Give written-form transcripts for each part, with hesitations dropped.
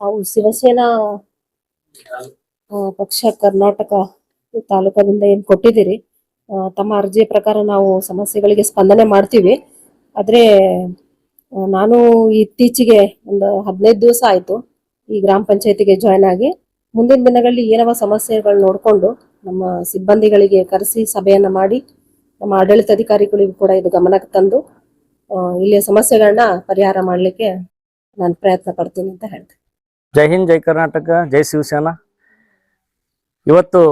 ನಾವು ಶಿವಸೇನಾ ಪಕ್ಷ ಕರ್ನಾಟಕ ತಾಲೂಕದಿಂದ ಏನ್ ಕೊಟ್ಟಿದ್ದೀರಿ, ತಮ್ಮ ಅರ್ಜಿಯ ಪ್ರಕಾರ ನಾವು ಸಮಸ್ಯೆಗಳಿಗೆ ಸ್ಪಂದನೆ ಮಾಡ್ತೀವಿ. ಆದ್ರೆ ನಾನು ಇತ್ತೀಚೆಗೆ ಒಂದು 15 ದಿವಸ ಆಯ್ತು ಈ ಗ್ರಾಮ ಪಂಚಾಯತಿಗೆ ಜಾಯ್ನ್ ಆಗಿ. ಮುಂದಿನ ದಿನಗಳಲ್ಲಿ ಏನವ ಸಮಸ್ಯೆಗಳು ನೋಡ್ಕೊಂಡು ನಮ್ಮ ಸಿಬ್ಬಂದಿಗಳಿಗೆ ಕರೆಸಿ ಸಭೆಯನ್ನ ಮಾಡಿ ನಮ್ಮ ಆಡಳಿತಾಧಿಕಾರಿಗಳಿಗೂ ಕೂಡ ಇದು ಗಮನಕ್ಕೆ ತಂದು ಇಲ್ಲಿಯ ಸಮಸ್ಯೆಗಳನ್ನ ಪರಿಹಾರ ಮಾಡಲಿಕ್ಕೆ ನಾನು ಪ್ರಯತ್ನ ಪಡ್ತೀನಿ ಅಂತ ಹೇಳ್ತೇನೆ. ಜೈ ಹಿಂದ್, ಜೈ ಕರ್ನಾಟಕ, ಜೈ ಶಿವಸೇನಾ. ಇವತ್ತು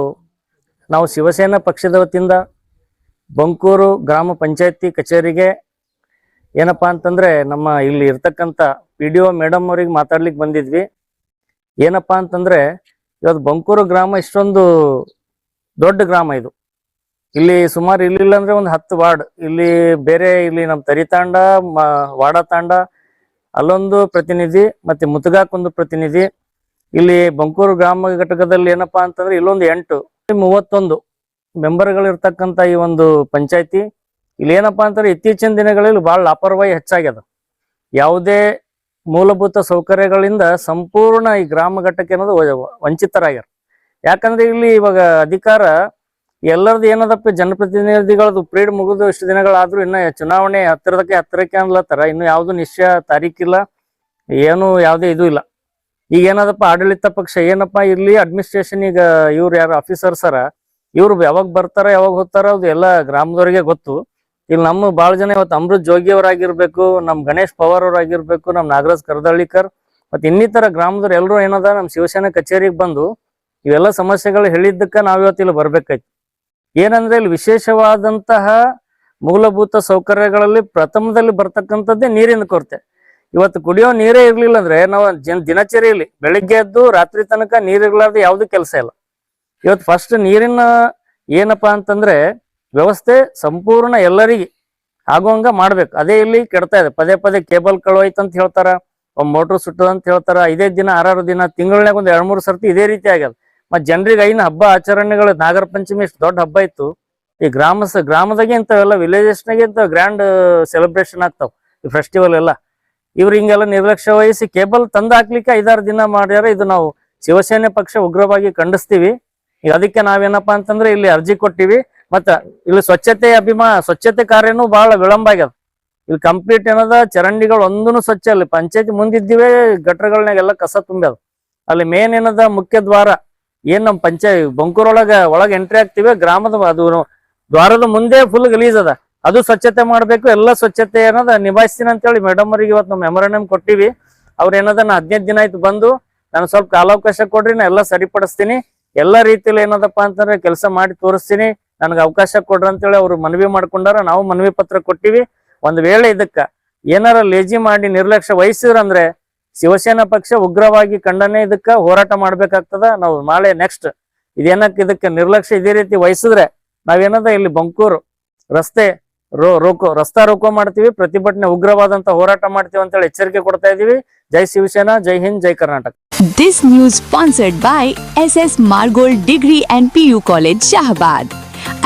ನಾವು ಶಿವಸೇನಾ ಪಕ್ಷದ ವತಿಯಿಂದ ಬಂಕೂರು ಗ್ರಾಮ ಪಂಚಾಯತಿ ಕಚೇರಿಗೆ ಏನಪ್ಪ ಅಂತಂದರೆ ನಮ್ಮ ಇಲ್ಲಿ ಇರ್ತಕ್ಕಂಥ PDO ಮೇಡಮ್ ಅವ್ರಿಗೆ ಮಾತಾಡ್ಲಿಕ್ಕೆ ಬಂದಿದ್ವಿ. ಏನಪ್ಪ ಅಂತಂದರೆ ಇವತ್ತು ಬಂಕೂರು ಗ್ರಾಮ ಇಷ್ಟೊಂದು ದೊಡ್ಡ ಗ್ರಾಮ ಇದು. ಇಲ್ಲಿ ಸುಮಾರು ಇಲ್ಲಿಲ್ಲ ಅಂದರೆ ಒಂದು 10 ವಾರ್ಡ್. ಇಲ್ಲಿ ಬೇರೆ ಇಲ್ಲಿ ನಮ್ಮ ತರಿತಾಂಡ, ವಾಡ ತಾಂಡ ಅಲ್ಲೊಂದು ಪ್ರತಿನಿಧಿ, ಮತ್ತೆ ಮುತಗಾಕೊಂದು ಪ್ರತಿನಿಧಿ. ಇಲ್ಲಿ ಬಂಕೂರು ಗ್ರಾಮ ಘಟಕದಲ್ಲಿ ಏನಪ್ಪಾ ಅಂತಂದ್ರೆ ಇಲ್ಲೊಂದು 8 31 ಮೆಂಬರ್ಗಳು ಇರ್ತಕ್ಕಂಥ ಈ ಒಂದು ಪಂಚಾಯತಿ. ಇಲ್ಲಿ ಏನಪ್ಪಾ ಅಂತಂದ್ರೆ ಇತ್ತೀಚಿನ ದಿನಗಳಲ್ಲಿ ಬಹಳ ಲಾಪರವಾಹಿ ಹೆಚ್ಚಾಗ್ಯದ. ಯಾವುದೇ ಮೂಲಭೂತ ಸೌಕರ್ಯಗಳಿಂದ ಸಂಪೂರ್ಣ ಈ ಗ್ರಾಮ ಘಟಕ ಅನ್ನೋದು ವಂಚಿತರಾಗ್ಯಾರ. ಯಾಕಂದ್ರೆ ಇಲ್ಲಿ ಇವಾಗ ಅಧಿಕಾರ ಎಲ್ಲರದು ಏನದಪ್ಪ, ಜನಪ್ರತಿನಿಧಿಗಳದ್ದು ಪೀರಿಯಡ್ ಮುಗಿದು ಇಷ್ಟು ದಿನಗಳಾದ್ರೂ ಇನ್ನ ಚುನಾವಣೆ ಹತ್ತಿರಕ್ಕೆ ಅನ್ಲತ್ತಾರ. ಇನ್ನು ಯಾವ್ದು ನಿಶ್ಚಯ ತಾರೀಕಿಲ್ಲ, ಏನು ಯಾವುದೇ ಇದು ಇಲ್ಲ. ಈಗ ಏನದಪ್ಪ ಆಡಳಿತ ಪಕ್ಷ ಏನಪ್ಪಾ ಇಲ್ಲಿ ಅಡ್ಮಿನಿಸ್ಟ್ರೇಷನ್, ಈಗ ಇವ್ರು ಯಾರು ಆಫೀಸರ್ಸ್ ಅರ, ಇವ್ರು ಯಾವಾಗ ಬರ್ತಾರ ಯಾವಾಗ ಹೋಗ್ತಾರ ಅದು ಎಲ್ಲ ಗ್ರಾಮದವ್ರಿಗೆ ಗೊತ್ತು. ಇಲ್ಲಿ ನಮ್ಮ ಭಾಳ ಜನ ಇವತ್ತು ಅಮೃತ್ ಜೋಗಿ ಅವರಾಗಿರ್ಬೇಕು, ನಮ್ ಗಣೇಶ್ ಪವಾರ್ ಅವರಾಗಿರ್ಬೇಕು, ನಮ್ ನಾಗರಾಜ್ ಕರ್ದಳ್ಳಿಕರ್ ಮತ್ತೆ ಇನ್ನಿತರ ಗ್ರಾಮದವ್ರು ಎಲ್ಲರೂ ಏನದ ನಮ್ಮ ಶಿವಸೇನಾ ಕಚೇರಿಗೆ ಬಂದು ಇವೆಲ್ಲ ಸಮಸ್ಯೆಗಳು ಹೇಳಿದ್ದಕ್ಕ ನಾವಿವತ್ತು ಇಲ್ಲಿ ಬರ್ಬೇಕಾಯ್ತು. ಏನಂದ್ರೆ ಇಲ್ಲಿ ವಿಶೇಷವಾದಂತಹ ಮೂಲಭೂತ ಸೌಕರ್ಯಗಳಲ್ಲಿ ಪ್ರಥಮದಲ್ಲಿ ಬರ್ತಕ್ಕಂಥದ್ದೇ ನೀರಿನ ಕೊರತೆ. ಇವತ್ತು ಕುಡಿಯೋ ನೀರೇ ಇರ್ಲಿಲ್ಲ ಅಂದ್ರೆ ನಾವು ದಿನಚರಿಯಲ್ಲಿ ಬೆಳಿಗ್ಗೆ ಎದ್ದು ರಾತ್ರಿ ತನಕ ನೀರಿರ್ಲಾರ್ದೆ ಯಾವ್ದು ಕೆಲಸ ಇಲ್ಲ. ಇವತ್ತು ಫಸ್ಟ್ ನೀರಿನ ಏನಪ್ಪಾ ಅಂತಂದ್ರೆ ವ್ಯವಸ್ಥೆ ಸಂಪೂರ್ಣ ಎಲ್ಲರಿಗೆ ಆಗುವಂಗ ಮಾಡ್ಬೇಕು. ಅದೇ ಇಲ್ಲಿ ಕೆಡ್ತಾ ಇದೆ. ಪದೇ ಪದೇ ಕೇಬಲ್ ಕಳೋಯ್ತು ಅಂತ ಹೇಳ್ತಾರ, ಮೋಟ್ರ್ ಸುಟ್ಟದ ಅಂತ ಹೇಳ್ತಾರ. 5 ದಿನ 6 ದಿನ ತಿಂಗಳನ್ಯಾಗ ಒಂದು 2-3 ಸರ್ತಿ ಇದೇ ರೀತಿ ಆಗ್ಯದ. ಮತ್ ಜನರಿಗೆ ಐನ ಹಬ್ಬ ಆಚರಣೆಗಳು, ನಾಗರ ಪಂಚಮಿ ಇಷ್ಟು ದೊಡ್ಡ ಹಬ್ಬ ಇತ್ತು. ಈ ಗ್ರಾಮದಾಗೆ ಇಂಥವೆಲ್ಲ ವಿಲೇಜಸ್ನಾಗೆ ಇಂಥ ಗ್ರ್ಯಾಂಡ್ ಸೆಲೆಬ್ರೇಷನ್ ಆಗ್ತಾವ ಈ ಫೆಸ್ಟಿವಲ್ ಎಲ್ಲ. ಇವ್ರು ಹಿಂಗೆಲ್ಲ ನಿರ್ಲಕ್ಷ್ಯ ವಹಿಸಿ ಕೇಬಲ್ ತಂದು ಹಾಕ್ಲಿಕ್ಕೆ 5-6 ದಿನ ಮಾಡ್ಯಾರ. ಇದು ನಾವು ಶಿವಸೇನೆ ಪಕ್ಷ ಉಗ್ರವಾಗಿ ಖಂಡಿಸ್ತೀವಿ. ಈಗ ಅದಕ್ಕೆ ನಾವೇನಪ್ಪಾ ಅಂತಂದ್ರೆ ಇಲ್ಲಿ ಅರ್ಜಿ ಕೊಟ್ಟಿವಿ. ಮತ್ತ ಇಲ್ಲಿ ಸ್ವಚ್ಛತೆ ಕಾರ್ಯನೂ ಬಹಳ ವಿಳಂಬ ಆಗ್ಯದ. ಇಲ್ಲಿ ಕಂಪ್ಲೀಟ್ ಏನದ ಚರಂಡಿಗಳು ಒಂದೂ ಸ್ವಚ್ಛ. ಅಲ್ಲಿ ಪಂಚಾಯತಿ ಮುಂದಿದ್ದಿವೆ ಗಟ್ರಗಳನ್ನೆಲ್ಲ ಕಸ ತುಂಬ್ಯದ. ಅಲ್ಲಿ ಮೇನ್ ಏನದ ಮುಖ್ಯ ದ್ವಾರ ಏನ್ ನಮ್ ಒಳಗೆ ಎಂಟ್ರಿ ಆಗ್ತಿವಿ, ಗ್ರಾಮದ ಅದು ದ್ವಾರದ ಮುಂದೆ ಫುಲ್ ಗಲೀಜ್ ಅದ. ಅದು ಸ್ವಚ್ಛತೆ ಮಾಡ್ಬೇಕು. ಎಲ್ಲ ಸ್ವಚ್ಛತೆ ಏನದ ನಿಭಾಯಿಸ್ತೀನಿ ಅಂತ ಹೇಳಿ ಮೇಡಮ್ ಅವ್ರಿಗೆ ಇವತ್ತು ನಾವು ಮೆಮೊರಾಂಡಮ್ ಕೊಟ್ಟಿವಿ. ಅವ್ರ ಏನದ ನಾ 15 ದಿನ ಆಯ್ತು ಬಂದು, ನಾನು ಸ್ವಲ್ಪ ಕಾಲಾವಕಾಶ ಕೊಡ್ರಿ, ನಾ ಎಲ್ಲ ಸರಿಪಡಿಸ್ತೀನಿ, ಎಲ್ಲ ರೀತಿಯಲ್ಲಿ ಏನದಪ್ಪ ಅಂತಂದ್ರೆ ಕೆಲಸ ಮಾಡಿ ತೋರಿಸ್ತೀನಿ, ನನಗೆ ಅವಕಾಶ ಕೊಡ್ರಿ ಅಂತೇಳಿ ಅವ್ರು ಮನವಿ ಮಾಡ್ಕೊಂಡಾರ. ನಾವು ಮನವಿ ಪತ್ರ ಕೊಟ್ಟಿವಿ. ಒಂದ್ ವೇಳೆ ಇದಕ್ಕ ಏನಾರ ಲೇಜಿ ಮಾಡಿ ನಿರ್ಲಕ್ಷ್ಯ ವಹಿಸಿದ್ರಂದ್ರೆ ಶಿವಸೇನಾ ಪಕ್ಷ ಉಗ್ರವಾಗಿ ಖಂಡನೆ ಇದಕ್ಕ ಹೋರಾಟ ಮಾಡ್ಬೇಕಾಗ್ತದ. ನಾವು ನಾಳೆ ನೆಕ್ಸ್ಟ್ ಇದೇನಕ್ಕೆ ಇದಕ್ಕೆ ನಿರ್ಲಕ್ಷ್ಯ ಇದೇ ರೀತಿ ವಹಿಸಿದ್ರೆ ನಾವೇನದ ಇಲ್ಲಿ ಬಂಕೂರು ರಸ್ತಾ ರೋಕೋ ಮಾಡ್ತೀವಿ, ಪ್ರತಿಭಟನೆ ಉಗ್ರವಾದಂತ ಹೋರಾಟ ಮಾಡ್ತೀವಿ ಅಂತ ಹೇಳಿ ಎಚ್ಚರಿಕೆ ಕೊಡ್ತಾ ಇದೀವಿ. ಜೈ ಶಿವಸೇನಾ, ಜೈ ಹಿಂದ್, ಜೈ Karnataka. This news sponsored by SS Marigold degree and PU college Shahabad.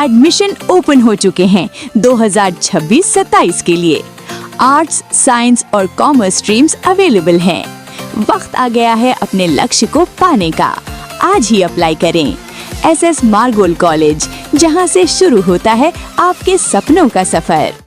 Admission open हो चुके हैं 2026-27 के लिए। आर्ट्स, साइंस और कॉमर्स स्ट्रीम्स अवेलेबल हैं। वक्त आ गया है अपने लक्ष्य को पाने का। आज ही अप्लाई करें। SS मारगोल्ड कॉलेज, जहां से शुरू होता है आपके सपनों का सफर।